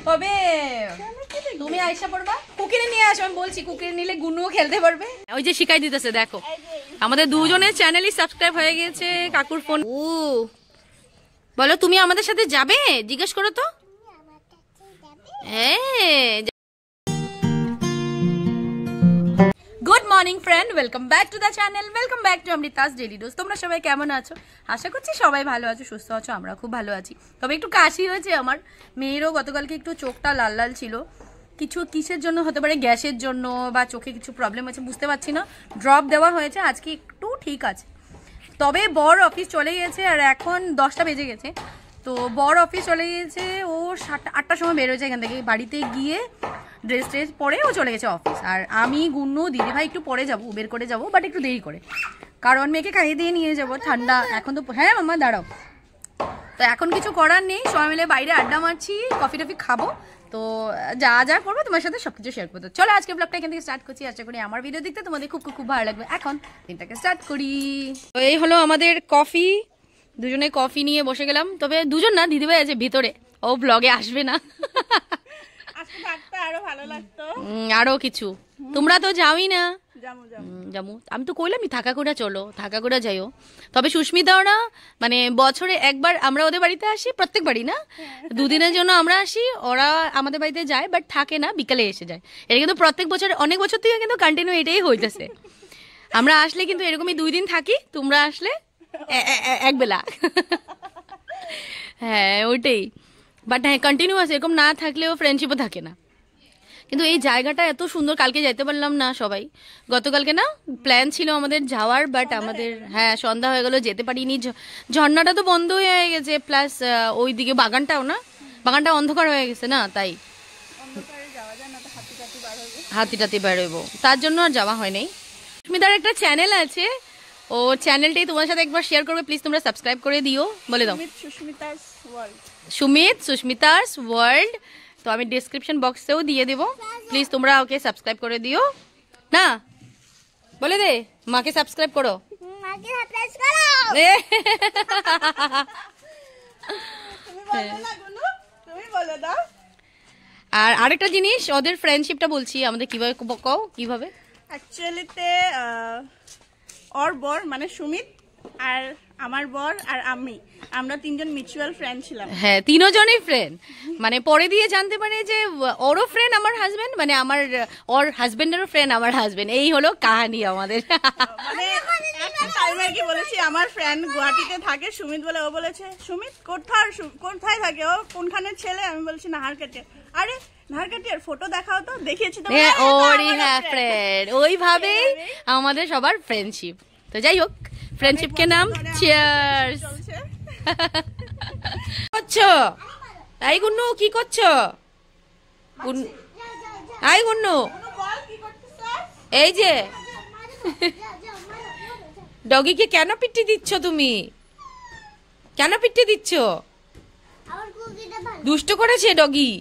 কবে তুমি আইসা পড়বা? কুকিরে নিয়ে আসো, আমি বলছি কুকিরে নিলে গুনুও খেলতে পারবে। ওই যে শিখাই দিতেছে, দেখো আমাদের দুজনের চ্যানেলই সাবস্ক্রাইব হয়ে গেছে। কাকুর ফোন। ও বলো তুমি আমাদের সাথে যাবে, জিজ্ঞেস করো তো। হ্যাঁ, good morning friend, welcome back to the channel, welcome back to Amrita's daily dose. তোমরা সবাই কেমন আছো? আশা করছি সবাই ভালো আছো, সুস্থ আছো। আমরা খুব ভালো আছি, তবে একটু কাশি হয়েছে আমার মেয়েরও। গতকালকে একটু চোখটা লাল লাল ছিল, কিছু কিসের জন্য হতে পারে, গ্যাসের জন্য বা চোখে কিছু প্রবলেম আছে বুঝতে পারছি না। ড্রপ দেওয়া হয়েছে, আজকে একটু ঠিক আছে। তবে বর অফিস চলে গেছে আর এখন 10টা বেজে গেছে। তো বর অফিস চলে গিয়েছে, ও 7-8টার সময় বেরোচ্ছে এখান থেকে। বাড়িতে গিয়ে ড্রেস ট্রেস পরে ও চলে গেছে অফিস। আর আমি গুন্নু দিদিভাই একটু পরে যাবো, বের করে যাবো, বাট একটু দেরি করে, কারণ মেয়েকে খাইয়ে দিয়ে নিয়ে যাবো। ঠান্ডা এখন তো। হ্যাঁ মামা দাঁড়াও। তো এখন কিছু করার নেই, সবাই মিলে বাইরে আড্ডা মারছি, কফি টফি খাবো। তো যা যা করবো তোমার সাথে সবকিছু শেয়ার করবো। চলো আজকে ব্লগটা এখান থেকে স্টার্ট করছি। আশা করি আমার ভিডিও দেখতে তোমাদের খুব খুব খুব ভালো লাগবে। এখন দিনটাকে স্টার্ট করি। তো এই হলো আমাদের কফি, দুজনে কফি নিয়ে বসে গেলাম। তবে দুজন না, দিদিভাই আছে ভিতরে, ও ব্লগে আসবে না। আরো কিছু তোমরা তো যাওই না। যাবো আমি তো কইলামই, থাকা করে চলো, থাকা করে যাইও। তবে সুস্মিতাও না, মানে বছরে একবার আমরা ওদের বাড়িতে আসি, প্রত্যেকবারই না, দুদিনের জন্য আমরা আসি, ওরা আমাদের বাড়িতে যায়, বাট থাকে না, বিকালে এসে যায়। এটা কিন্তু প্রত্যেক বছর, অনেক বছর থেকে কিন্তু কন্টিনিউ এটাই হইতেছে। আমরা আসলে কিন্তু এরকমই 2 দিন থাকি, তোমরা আসলে এক বেলা। হ্যাঁ ওইটাই, বাট হ্যাঁ কন্টিনিউয়াস এরকম না থাকলেও ফ্রেন্ডশিপও থাকে না। কিন্তু এই জায়গাটা এত সুন্দর, কালকে যাইতে পারলাম না সবাই। গতকালকে না প্ল্যান ছিল আমাদের যাওয়ার, বাট আমাদের হ্যাঁ সন্ধ্যা হয়ে গেল, যেতে পারিনি। ঝর্ণাটা তো বন্ধ হয়ে গেছে, প্লাস ওইদিকে বাগানটাও না, বাগানটা অন্ধকার হয়ে গেছে না, তাই হাতি টাতি বেরোবো, তার জন্য আর যাওয়া হয়নি। সুস্মিতার একটা চ্যানেল আছে, ও চ্যানেলটাই তোমার সাথে একবার শেয়ার করবে, প্লিজ তোমরা সাবস্ক্রাইব করে দিও। বলে দাও, সুমিত সুস্মিতাস ওয়ার্ল্ড। তো আমি ডিসক্রিপশন বক্সেও দিয়ে দেবো, প্লিজ তোমরা ওকে সাবস্ক্রাইব করে দিও না। বলে দে মাকে সাবস্ক্রাইব করো। আর আরেকটা জিনিস, ওদের ফ্রেন্ডশিপটা বলছি আমাদের কিভাবে, কও কিভাবে। অ্যাকচুয়ালিতে ওর বর মানে সুমিত আর আমার বর আর আমরা 3জন মিউচুয়াল ফ্রেন্ড ছিলাম। হ্যাঁ 3জনই ফ্রেন্ড, মানে পরে দিয়ে জানতে পারে যে ওরও ফ্রেন্ড আমার হাজবেন্ড, মানে আমার ওর হাজবেন্ডেরও ফ্রেন্ড আমার হাজবেন্ড। এই হলো কাহিনী আমাদের। মানে টাইমে কি বলেছি, আমার ফ্রেন্ড গুয়াহাটিতে থাকে সুমিত বলে, ও বলেছে সুমিত কোথায় থাকে, ও কোনখানে ছেলে, আমি বলছি নাহারকাটি। আরে নাহারকাটির ফটো দেখাও তো, দেখিয়েছি তো, ওরই হ্যাঁ ফ্রেন্ড। ওইভাবেই আমাদের সবার ফ্রেন্ডশিপ। তো যাই হোক, ফ্রেন্ডশিপ কে নাম চিয়ার্স। করছো তাই গুন্নু, কি করছো? আই গুন্নু, এই যে ডগিকে কেন পিটি দিচ্ছ তুমি? কেন পিটি দিচ্ছ? দুষ্ট করেছে ডগি।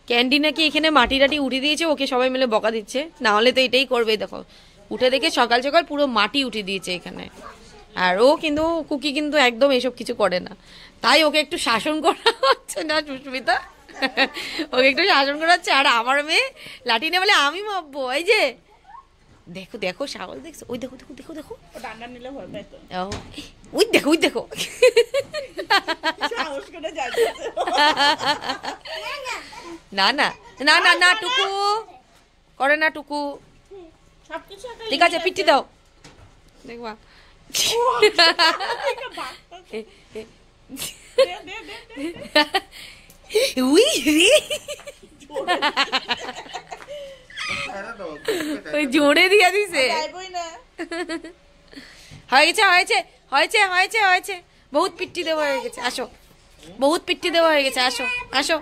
ক্যান্ডি নাকি এখানে মাটি টাটি উঠে দিয়েছে, ওকে সবাই মিলে বকা দিচ্ছে। না হলে তো এটাই করবে, দেখো উঠে দেখে সকাল সকাল পুরো মাটি উঠে দিয়েছে এখানে। আর ও কিন্তু কুকি কিন্তু একদম এসব কিছু করে না, তাই ওকে একটু শাসন করা হচ্ছে না সুস্মিতা, ওকে একটু শাসন করা হচ্ছে। আর আমার মেয়ে লাঠি না বলে আমি মাপবো। এই যে দেখো দেখো সাগর দেখছো, ওই দেখো দেখো দেখো দেখো, ডান্ডা নিলে ভয় পায় তো। ওই দেখো ওই দেখো, না না না না না, টুকু করে না, টুকু ঠিক আছে পিটি দাও, দেখবা। ওই জোরে দিয়া দিছে। হয়েছে হয়েছে হয়েছে হয়েছে হয়েছে, বহুত পিটি দেওয়া হয়ে গেছে, আসো বহুত পিটি দেওয়া হয়ে গেছে, আসো আসো।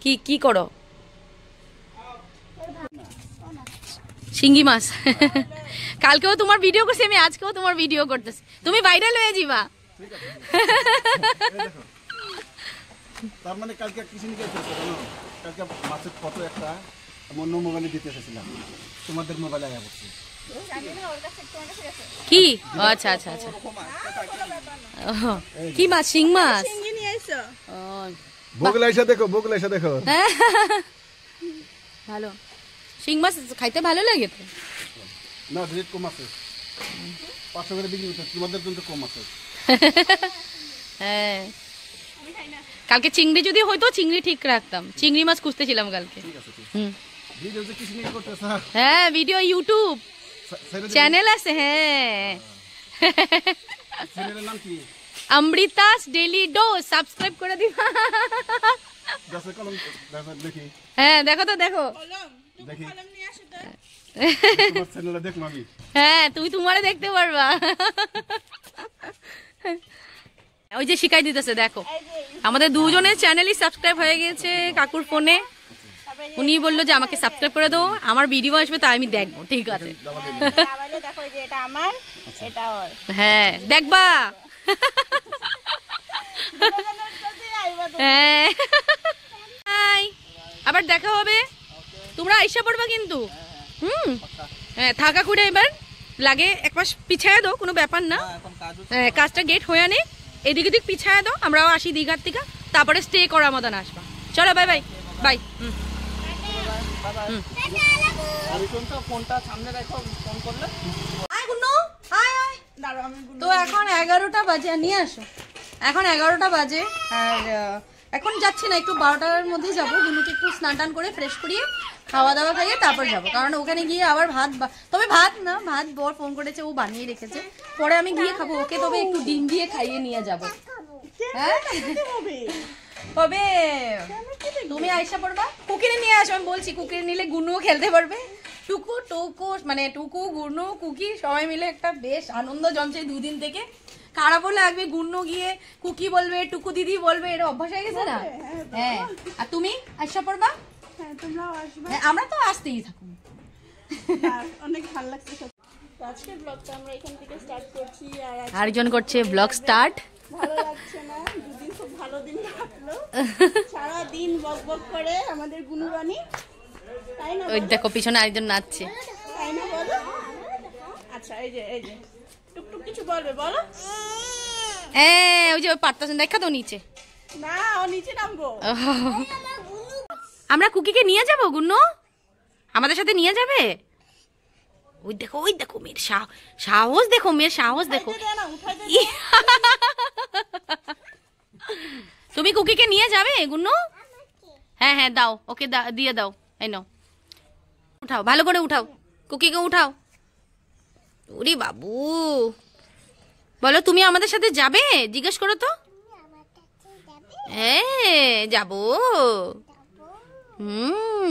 কি কি করো? শিঙ্গি মাছ। কালকেও তোমার ভিডিও করছি আমি, আজকেও তোমার ভিডিও করতেছি, তুমি ভাইরাল হয়ে যাবা। তার মানে কালকে কিছু নিয়ে কালকে মাছের ফটো একটা অন্য মোবাইলে দিতে এসেছিলাম, তোমাদের মোবাইলে আয়া পড়ছে। কি? ও আচ্ছা আচ্ছা আচ্ছা। কি মাছ? শিং মাছ? চিংড়ি নিয়ে আইছো? ও বগলা এসে দেখো, বগলা এসে দেখো। ভালো। শিং মাছ খাইতে ভালো লাগে তো। না রেট কম আছে, 500 করে বিক্রি করতে, তোমাদের জন্য কম আছে। হ্যাঁ, কালকে চিংড়ি যদি হইতো চিংড়ি ঠিক রাখতাম, চিংড়ি মাছ খুঁজতেছিলাম কালকে। ঠিক আছে, ঠিক আছে। হুম, ভিডিও যে কিছু নিয়ে করতেছ, হ্যাঁ ভিডিও ইউটিউব চ্যানেল আছে। হ্যাঁ, চ্যানেলের নাম কি? অমৃতাস ডেইলি ডোজ, সাবস্ক্রাইব করে দিবা। গাছের কলম দেখি, হ্যাঁ দেখো তো, দেখো। কলম, দেখি। কলম নিয়ে আসো তো। তোমার চ্যানেলে দেখলাম আমি। হ্যাঁ, তুমি তোমারে দেখতে পারবা। ওই যে শিখাই দিতেছে, দেখো আমাদের দুজনের চ্যানেলই সাবস্ক্রাইব হয়ে গেছে কাকুর ফোনে। উনি বললো যে আমাকে সাবস্ক্রাইব করে দাও, আমার ভিডিও আসবে তাই আমি দেখবো। ঠিক আছে, তাহলে দেখো এই যে এটা আমার, এটা ওর। হ্যাঁ দেখবা। হ্যাঁ, হাই, আবার দেখা হবে। তোমরা আইসা পড়বা কিন্তু। হুম, হ্যাঁ থাকা করে এবার লাগে এক মাস পিছায় দাও, কোনো ব্যাপার না। হ্যাঁ, কাজটা গেট হয়ে নে, এদিক এদিক পিছায় দাও, আমরাও আসি দীঘার থেকে, তারপরে স্টে করার মতন আসবা। চলো বাই বাই বাই। তো এখন 11টা বাজে, নিয়ে আসো। এখন 11টা বাজে আর এখন যাচ্ছি না, একটু 12টার মধ্যে যাবো। গুনুকে একটু স্নান টান করে ফ্রেশ করিয়ে খাওয়া দাওয়া খাইয়ে তারপর যাবো, কারণ ওখানে গিয়ে আবার ভাত, তবে ভাত না, ভাত বর ফোন করেছে, ও বানিয়ে রেখেছে, পরে আমি গিয়ে খাবো। ওকে তবে একটু ডিম দিয়ে খাইয়ে নিয়ে যাবো। হ্যাঁ, তবে তুমি আইসা পড়বা, কুকিরে নিয়ে আসো। আমি বলছি কুকিরে নিলে গুনুও খেলতে পারবে। টুকু টুকু মানে টুকু গুনু কুকি সবাই মিলে একটা বেশ আনন্দ জমছে দুদিন থেকে। খারাপও লাগবে, গুন্নু গিয়ে কুকি বলবে, টুকু দিদি বলবে, এটা অভ্যাস হয়ে গেছে না। হ্যাঁ, আর তুমি আইসা পড়বা। হ্যাঁ, তোমরাও আসবে। হ্যাঁ, আমরা তো আসতেই থাকুন। অনেক ভালো লাগছে সত্যি। আজকের ব্লগটা আমরা এখান থেকে স্টার্ট করছি। আর আরেকজন করছে ব্লগ স্টার্ট। ভালো লাগছে না, দুদিন খুব ভালো দিন কাটলো, সারা দিন বক বক করে আমাদের গুনুরানি, তাই না? ওই দেখো পিছনে আরেকজন নাচছে। তাই না বলো? আচ্ছা, এই যে টুকটুক কিছু বলবে, বলো। হ্যাঁ, ওই যে পারতাছেন, দেখা তো নিচে। না, ও নিচে নামবো। আমরা কুকিকে নিয়ে যাব, গুন্নু আমাদের সাথে নিয়ে যাবে। ওই দেখো মেয়ের সাহস দেখো, মেয়ের সাহস দেখো। তুমি কুকিকে নিয়ে যাবে গুন্নু? হ্যাঁ হ্যাঁ দাও, ওকে দিয়ে দাও। এই নাও, উঠাও, ভালো করে উঠাও, কুকিকে উঠাও। ওরে বাবু, বলো তুমি আমাদের সাথে যাবে? জিজ্ঞেস করো তো। হ্যাঁ যাবো।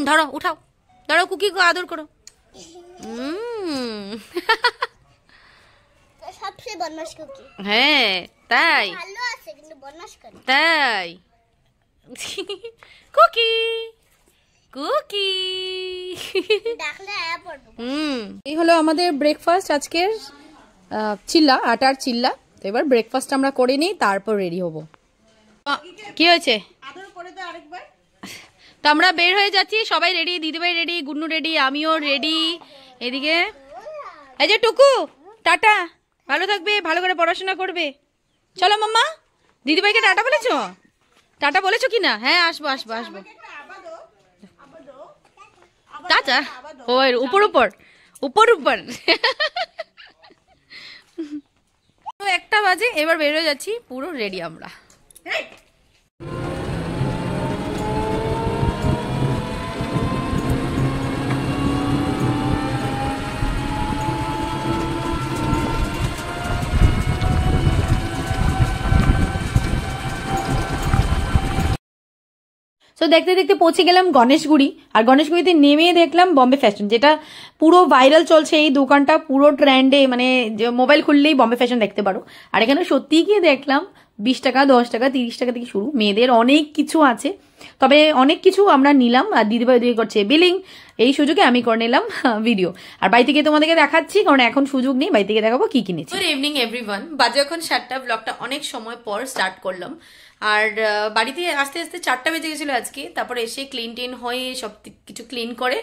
ধরো, উঠাও, ধরো, কুকিকে আদর করো। সবচেয়ে বদমাশ কুকি। হ্যাঁ তাই, ভালো আছে কিন্তু বদমাশ করে। তাই। কুকি কুকি। ডাকলে আয়া পড়বো। এই হলো আমাদের ব্রেকফাস্ট আজকের, চিল্লা, আটার চিল্লা। তো এবার ব্রেকফাস্ট আমরা করে নিই, তারপর রেডি হব। কি হয়েছে? আদর করে দে আরেকবার। তো আমরা বের হয়ে যাচ্ছি, সবাই রেডি, দিদিভাই রেডি, গুন্নু রেডি, আমিও রেডি। এদিকে এই যে টুকু, টাটা, ভালো থাকবে, ভালো করে পড়াশোনা করবে। চলো মাম্মা, দিদিভাইকে টাটা বলেছো? টাটা বলেছো কিনা? হ্যাঁ, আসবো আসবো আসবো। টাটা। ওই উপর উপর উপর উপর। 1টা বাজে, এবার বের হয়ে যাচ্ছি, পুরো রেডি আমরা। তো দেখতে দেখতে পৌঁছে গেলাম গণেশগুড়ি। আর গণেশগুড়িতে নেমে দেখলাম বম্বে ফ্যাশন, যেটা পুরো ভাইরাল চলছে। এই দোকানটা পুরো ট্রেন্ডে, মানে মোবাইল খুললেই বম্বে ফ্যাশন দেখতে পারো। আর এখানে সত্যিই গিয়ে দেখলাম 20 টাকা, 10 টাকা, 30 টাকা থেকে শুরু, মেয়েদের অনেক কিছু আছে। তবে অনেক কিছু আমরা নিলাম, আর দিদিভাই ওদিকে করছে বিলিং। এই সুযোগে আমি করে নিলাম ভিডিও, আর বাড়ি থেকে তোমাদেরকে দেখাচ্ছি, কারণ এখন সুযোগ নেই, বাড়ি থেকে দেখাবো কি কিনেছি। গুড ইভিনিং এভরিওয়ান, বাজে এখন 7টা। ব্লগটা অনেক সময় পর স্টার্ট করলাম। আর বাড়িতে আস্তে আস্তে 4টা বেজে গেছিলো আজকে। তারপরে এসে ক্লিন টিন হয়ে সব কিছু ক্লিন করে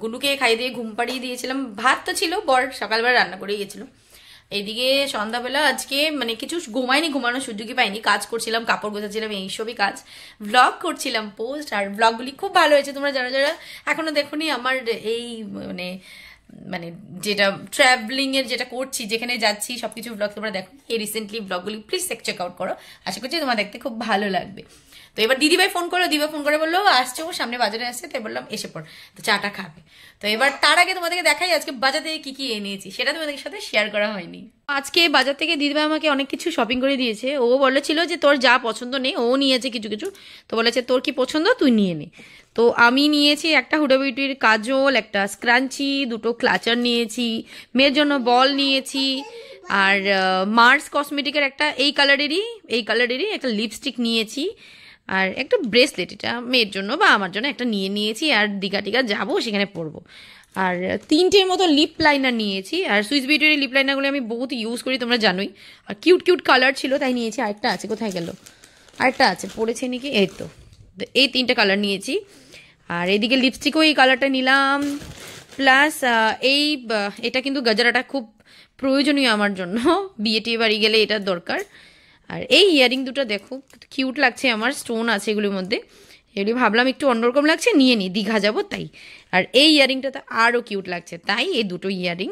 গুলুকে খাইয়ে দিয়ে ঘুম পাড়িয়ে দিয়েছিলাম। ভাত তো ছিল, বর সকালবেলা রান্না করে গিয়েছিল। এইদিকে সন্ধ্যাবেলা আজকে মানে কিছু ঘুমানোর সুযোগই পাইনি, কাজ করছিলাম, কাপড় গোছাচ্ছিলাম, এইসবই কাজ, ভ্লগ করছিলাম, পোস্ট। আর ভ্লগগুলি খুব ভালো হয়েছে। তোমরা যারা যারা এখনো দেখোনি আমার এই মানে যেটা ট্রাভেলিং এর যেটা করছি, যেখানে যাচ্ছি সবকিছু ভ্লগ তোমরা দেখো, এই রিসেন্টলি ভ্লগগুলি প্লিজ চেক আউট করো, আশা করছি তোমার দেখতে খুব ভালো লাগবে। তো এবার দিদিভাই ফোন করলো, দিদিভাই ফোন করে বললো আসছে, ও সামনে বাজারে আসছে, তাই বললাম এসে পড়, তো চাটা খাবে। তো এবার তার আগে তোমাদেরকে দেখাই আজকে বাজার থেকে কি এনেছি, সেটা তোমাদের সাথে শেয়ার করা হয়নি। আজকে বাজার থেকে দিদিভাই আমাকে অনেক কিছু শপিং করে দিয়েছে। ও বলেছিল যে তোর যা পছন্দ নেই, ও নিয়েছে কিছু কিছু, তো বলেছে তোর কি পছন্দ তুই নিয়ে নে। তো আমি নিয়েছি একটা হুডা বিউটির কাজল, একটা স্ক্রাঞ্চি, 2টো ক্লাচার নিয়েছি, মেয়ের জন্য বল নিয়েছি, আর মার্স কসমেটিকের একটা এই কালারেরই একটা লিপস্টিক নিয়েছি, আর একটা ব্রেসলেট, এটা মেয়ের জন্য বা আমার জন্য একটা নিয়েছি। আর দীঘা টিঘা যাবো, সেখানে পরবো। আর 3টের মতো লিপ লাইনার নিয়েছি। আর সুইস বিউটির লিপ লাইনারগুলো আমি বহুত ইউজ করি, তোমরা জানোই। আর কিউট কালার ছিল তাই নিয়েছি। আরেকটা আছে, কোথায় গেল? আরেকটা আছে, পড়েছে নাকি, এই তো। এই 3টে কালার নিয়েছি। আর এদিকে লিপস্টিকও এই কালারটা নিলাম। প্লাস এটা কিন্তু গজরাটা খুব প্রয়োজনীয় আমার জন্য, বিয়ে টিয়ে বাড়ি গেলে এটার দরকার। আর এই ইয়ারিং দুটো দেখো কিউট লাগছে, আমার স্টোন আছে এগুলির মধ্যে, এগুলি ভাবলাম একটু অন্যরকম লাগছে, নিয়ে নিই, দীঘা যাবো তাই। আর এই ইয়ারিংটা তো আরও কিউট লাগছে, তাই এই 2টো ইয়ারিং,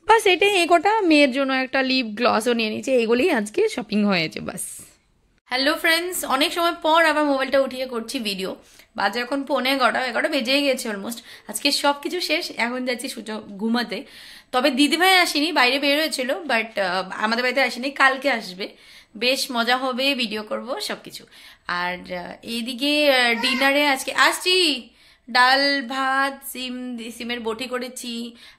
বাস এটাই। এগোটা মেয়ের জন্য একটা লিপ গ্লসও নিয়ে নিয়েছে। এগুলি আজকে শপিং হয়েছে, বাস। হ্যালো ফ্রেন্ডস, অনেক সময় পর আবার মোবাইলটা উঠিয়ে করছি ভিডিও। বাজে এখন 11:15 বেজেই গেছে অলমোস্ট। আজকে সব কিছু শেষ, এখন যাচ্ছি ঘুমাতে। তবে দিদিভাই আসেনি, বাইরে বের হয়েছিল, বাট আমাদের বাড়িতে আসেনি, কালকে আসবে, বেশ মজা হবে, ভিডিও করব সবকিছু। আর এইদিকে ডিনারে আজকে আসছি, ডাল ভাত, সিমের বটি করেছি,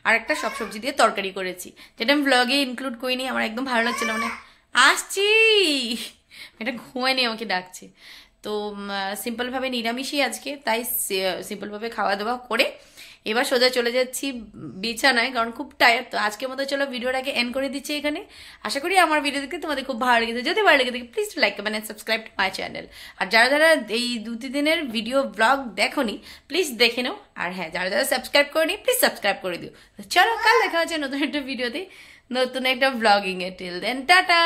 আর একটা সব সবজি দিয়ে তরকারি করেছি, যেটা আমি ব্লগে ইনক্লুড করিনি, আমার একদম ভালো লাগছিল, মানে আসছি, এটা ঘুমায়নি, আমাকে ডাকছে। তো সিম্পলভাবে নিরামিষই আজকে, তাই সিম্পলভাবে খাওয়া দাওয়া করে এবার সোজা চলে যাচ্ছি বিছানায়, কারণ খুব টায়ার্ড। তো আজকের মতো চলো ভিডিওটাকে এন্ড করে দিচ্ছি এখানে। আশা করি আমার ভিডিও দেখতে তোমাদের খুব ভালো লেগেছে। যদি ভালো লেগে থাকে please like comment and subscribe to my channel. আর যারা যারা এই 2-3 দিনের ভিডিও ব্লগ দেখোনি প্লিজ দেখে নাও। আর হ্যাঁ, যারা যারা সাবস্ক্রাইব করেনি প্লিজ সাবস্ক্রাইব করে দিও। চলো কাল দেখা হচ্ছে নতুন একটা ভিডিওতে, নতুন একটা ব্লগিং এ। Till then tata.